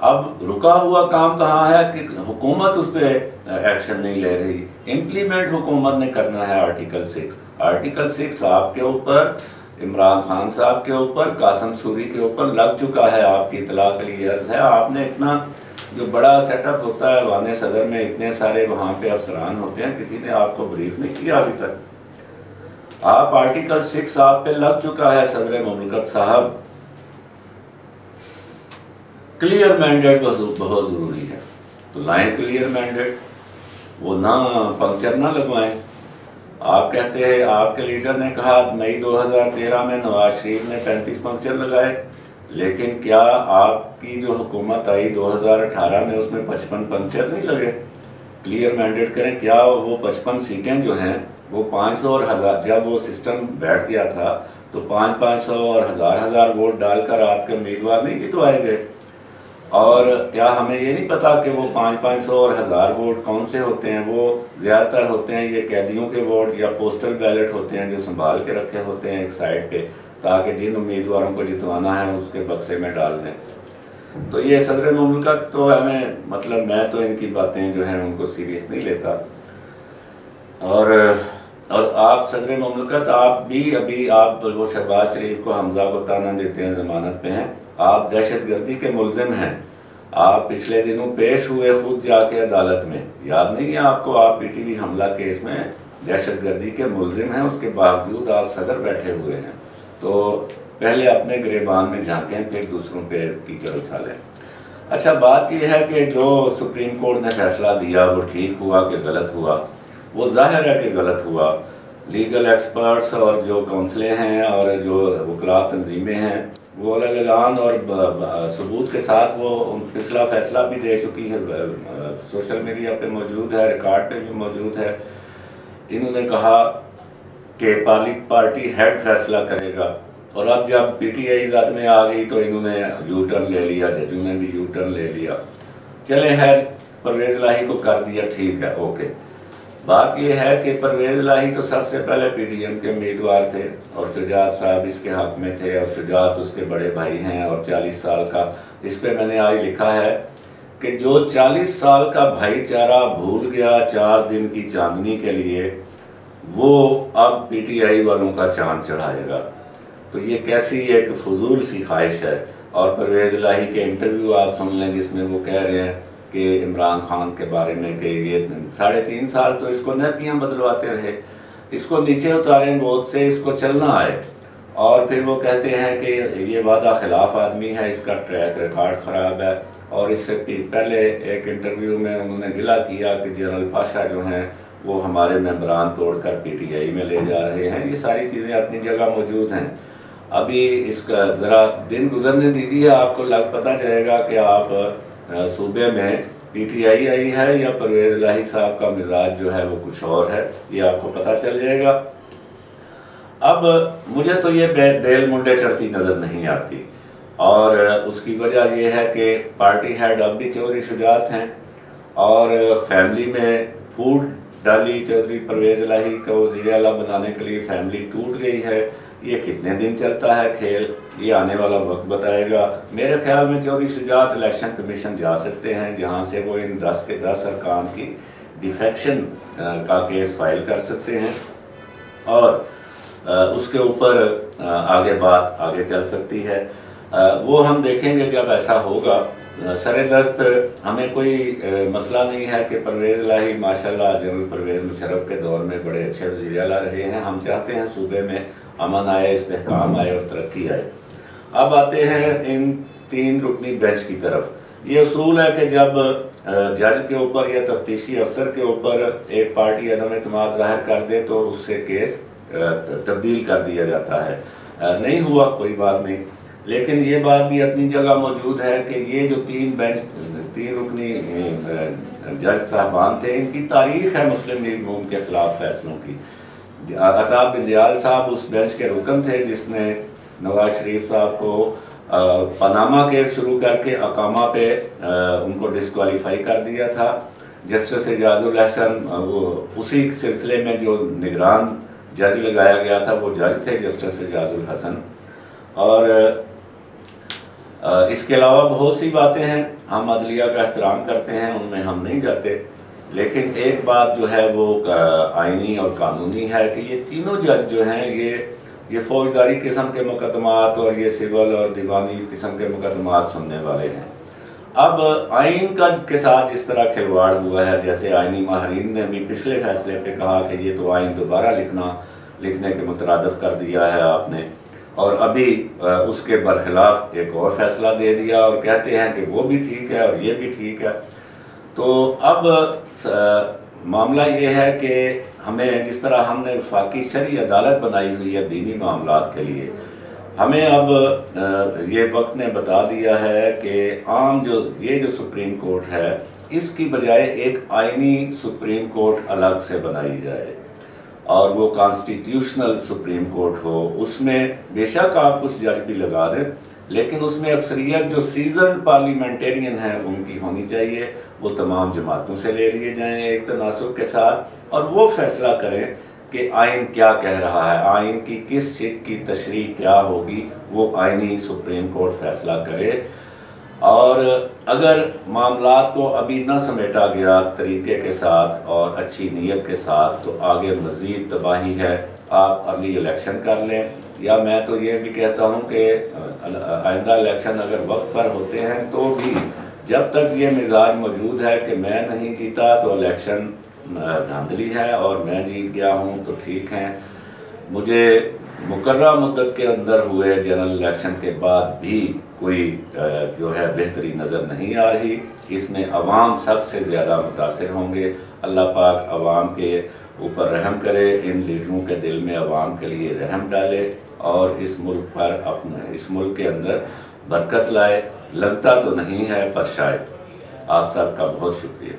اب رکا ہوا کام کہاں ہے کہ حکومت اس پہ ایکشن نہیں لے رہی، امپلیمنٹ حکومت نے کرنا ہے آرٹیکل 6۔ آرٹیکل 6 آپ کے اوپر، عمران خان صاحب کے اوپر، قاسم سوری کے اوپر لگ چکا ہے۔ آپ کی اطلاع کے لیے عرض ہے، آپ نے اتنا جو بڑا سیٹ اپ ہوتا ہے ایوان صدر میں، اتنے سارے وہاں پہ افسران ہوتے ہیں، کسی نے آپ کو بریف نہیں کیا ابھی تک؟ آپ آرٹیکل 6 آپ پہ لگ چکا ہے صدر مملکت صاحب۔ کلیئر مینڈیٹ بہت ضروری ہے، تو لائیں کلیئر مینڈیٹ، وہ نہ پنکچر نہ لگوائیں۔ آپ کہتے ہیں، آپ کے لیڈر نے کہا مئی 2013 میں نواز شریف نے 35 پنکچر لگائے، لیکن کیا آپ کی جو حکومت آئی 2018 میں اس میں 55 پنکچر نہیں لگے؟ کلیئر مینڈیٹ کریں، کیا وہ 55 سیٹیں جو ہیں وہ 500 اور 1000، جب وہ سسٹم بیٹھ گیا تھا تو 500 اور 1000 ووٹ ڈال کر آپ کے امیدوار نہیں جتوائے گئے؟ اور کیا ہمیں یہ نہیں پتا کہ وہ 500 اور 1000 ووٹ کون سے ہوتے ہیں؟ وہ زیادہ تر ہوتے ہیں یہ قیدیوں کے ووٹ یا پوسٹل بیلٹ ہوتے ہیں جو سنبھال کے رکھے ہوتے ہیں ایک سائڈ پہ، تاکہ جن امیدواروں کو جتوانا ہے اس کے بکسے میں ڈال دیں۔ تو یہ صدر مملکت تو ہمیں، مطلب میں تو ان کی باتیں جو ہیں ان کو سیریس نہیں لیتا۔ اور آپ صدر مملکت، آپ بھی ابھی آپ وہ شہباز شریف کو، حمزہ کو تانا دیتے ہیں ضمانت پہ ہیں، آپ دہشت گردی کے ملزم ہیں۔ آپ پچھلے دنوں پیش ہوئے خود جا کے عدالت میں، یاد نہیں ہے آپ کو؟ آپ پی ٹی وی حملہ کیس میں دہشت گردی کے ملزم ہیں، اس کے باوجود آپ صدر بیٹھے ہوئے ہیں۔ تو پہلے اپنے گریبان میں جھانکیں، پھر دوسروں پہ کیچڑ اچھالیں۔ اچھا، بات یہ ہے کہ جو سپریم کورٹ نے فیصلہ دیا وہ ٹھیک ہوا کہ غلط ہوا؟ وہ ظاہر ہے کہ غلط ہوا۔ لیگل ایکسپرٹس اور جو کونسلیں ہیں اور جو وکلاء تنظیمیں ہیں وہ اعلان اور ثبوت کے ساتھ وہ پچھلا فیصلہ بھی دے چکی ہے، سوشل میڈیا پہ موجود ہے، ریکارڈ پہ بھی موجود ہے۔ انہوں نے کہا کہ پارٹی ہیڈ فیصلہ کرے گا، اور اب جب پی ٹی آئی زد میں آ گئی تو انہوں نے یو ٹرن لے لیا، ججوں نے بھی یو ٹرن لے لیا۔ چلے خیر، پرویز الہی کو کر دیا، ٹھیک ہے، اوکے۔ بات یہ ہے کہ پرویز الہی تو سب سے پہلے پی ڈی ایم کے امیدوار تھے، اور شجاعت صاحب اس کے حق میں تھے، اور شجاعت اس کے بڑے بھائی ہیں، اور 40 سال کا، اس پہ میں نے آج لکھا ہے کہ جو 40 سال کا بھائی چارہ بھول گیا 4 دن کی چاندنی کے لیے، وہ اب پی ٹی آئی والوں کا چاند چڑھائے گا۔ تو یہ کیسی ایک فضول سی خواہش ہے۔ اور پرویز الہی کے انٹرویو آپ سن لیں جس میں وہ کہہ رہے ہیں کہ عمران خان کے بارے میں کہ یہ 3.5 سال تو اس کو نیپیاں بدلواتے رہے، اس کو نیچے اتاریں گود سے، اس کو چلنا آئے۔ اور پھر وہ کہتے ہیں کہ یہ وعدہ خلاف آدمی ہے، اس کا ٹریک ریکارڈ خراب ہے۔ اور اس سے پہلے ایک انٹرویو میں انہوں نے گلہ کیا کہ جنرل پاشا جو ہیں وہ ہمارے ممبران توڑ کر پی ٹی آئی میں لے جا رہے ہیں۔ یہ ساری چیزیں اپنی جگہ موجود ہیں۔ ابھی اس کا ذرا دن گزرنے دیجیے، آپ کو پتہ جائے گا کہ آپ صوبے میں پی ٹی آئی آئی ہے یا پرویز الہی صاحب کا مزاج جو ہے وہ کچھ اور ہے، یہ آپ کو پتہ چل جائے گا۔ اب مجھے تو یہ بیل منڈے چڑھتی نظر نہیں آتی، اور اس کی وجہ یہ ہے کہ پارٹی ہیڈ اب بھی چودھری شجاعت ہیں، اور فیملی میں پھوٹ ڈالی چودھری پرویز الہی کو وزیر اعلیٰ بنانے کے لیے، فیملی ٹوٹ گئی ہے۔ یہ کتنے دن چلتا ہے کھیل، یہ آنے والا وقت بتائے گا۔ میرے خیال میں چودھری شجاعت الیکشن کمیشن جا سکتے ہیں، جہاں سے وہ ان 10 کے 10 ارکان کی ڈیفیکشن کا کیس فائل کر سکتے ہیں، اور اس کے اوپر آگے بات آگے چل سکتی ہے۔ وہ ہم دیکھیں گے جب ایسا ہوگا۔ سر دست ہمیں کوئی مسئلہ نہیں ہے کہ پرویز الہی ماشاءاللہ جنرل پرویز مشرف کے دور میں بڑے اچھے وزیر اعلیٰ رہے ہیں۔ ہم چاہتے ہیں صوبے میں امن آئے، استحکام آئے اور ترقی آئے۔ اب آتے ہیں ان 3 رکنی بینچ کی طرف۔ یہ اصول ہے کہ جب جج کے اوپر یا تفتیشی افسر کے اوپر ایک پارٹی عدم اعتماد ظاہر کر دے تو اس سے کیس تبدیل کر دیا جاتا ہے۔ نہیں ہوا کوئی بات نہیں، لیکن یہ بات بھی اپنی جگہ موجود ہے کہ یہ جو 3 رکنی جج صاحبان تھے، ان کی تاریخ ہے مسلم لیگ نون کے خلاف فیصلوں کی۔ عطا بندیال صاحب اس بینچ کے رکن تھے جس نے نواز شریف صاحب کو پاناما کیس شروع کر کے اقامہ پہ ان کو ڈسکوالیفائی کر دیا تھا۔ جسٹس اعجاز الحسن وہ اسی سلسلے میں جو نگران جج لگایا گیا تھا وہ جج تھے جسٹس اعجاز الحسن۔ اور اس کے علاوہ بہت سی باتیں ہیں، ہم عدلیہ کا احترام کرتے ہیں، ان میں ہم نہیں جاتے، لیکن ایک بات جو ہے وہ آئینی اور قانونی ہے کہ یہ تینوں جج جو ہیں یہ فوجداری قسم کے مقدمات اور یہ سول اور دیوانی قسم کے مقدمات سننے والے ہیں۔ اب آئین کے ساتھ جس طرح کھلواڑ ہوا ہے، جیسے آئینی ماہرین نے بھی پچھلے فیصلے پہ کہا کہ یہ تو آئین دوبارہ لکھنے کے مترادف کر دیا ہے آپ نے، اور ابھی اس کے برخلاف ایک اور فیصلہ دے دیا اور کہتے ہیں کہ وہ بھی ٹھیک ہے اور یہ بھی ٹھیک ہے۔ تو اب معاملہ یہ ہے کہ ہمیں جس طرح ہم نے وفاقی شرعی عدالت بنائی ہوئی ہے دینی معاملات کے لیے، ہمیں اب یہ وقت نے بتا دیا ہے کہ عام یہ جو سپریم کورٹ ہے اس کی بجائے ایک آئینی سپریم کورٹ الگ سے بنائی جائے، اور وہ کانسٹیٹیوشنل سپریم کورٹ ہو۔ اس میں بے شک آپ کچھ جج بھی لگا دیں، لیکن اس میں اکثریت جو سیزنڈ پارلیمنٹیرین ہیں ان کی ہونی چاہیے، وہ تمام جماعتوں سے لے لیے جائیں ایک تناسب کے ساتھ، اور وہ فیصلہ کریں کہ آئین کیا کہہ رہا ہے، آئین کی کس شق کی تشریح کیا ہوگی، وہ آئینی سپریم کورٹ فیصلہ کرے۔ اور اگر معاملات کو ابھی نہ سمیٹا گیا طریقے کے ساتھ اور اچھی نیت کے ساتھ، تو آگے مزید تباہی ہے۔ آپ ارلی الیکشن کر لیں، یا میں تو یہ بھی کہتا ہوں کہ آئندہ الیکشن اگر وقت پر ہوتے ہیں تو بھی جب تک یہ مزاج موجود ہے کہ میں نہیں جیتا تو الیکشن دھاندلی ہے اور میں جیت گیا ہوں تو ٹھیک ہیں، مجھے مقررہ مدت کے اندر ہوئے جنرل الیکشن کے بعد بھی کوئی جو ہے بہتری نظر نہیں آ رہی۔ اس میں عوام سب سے زیادہ متاثر ہوں گے۔ اللہ پاک عوام کے اوپر رحم کرے، ان لیڈروں کے دل میں عوام کے لیے رحم ڈالے اور اس ملک پر اس ملک کے اندر برکت لائے۔ لگتا تو نہیں ہے پر شاید۔ آپ سب کا بہت شکریہ۔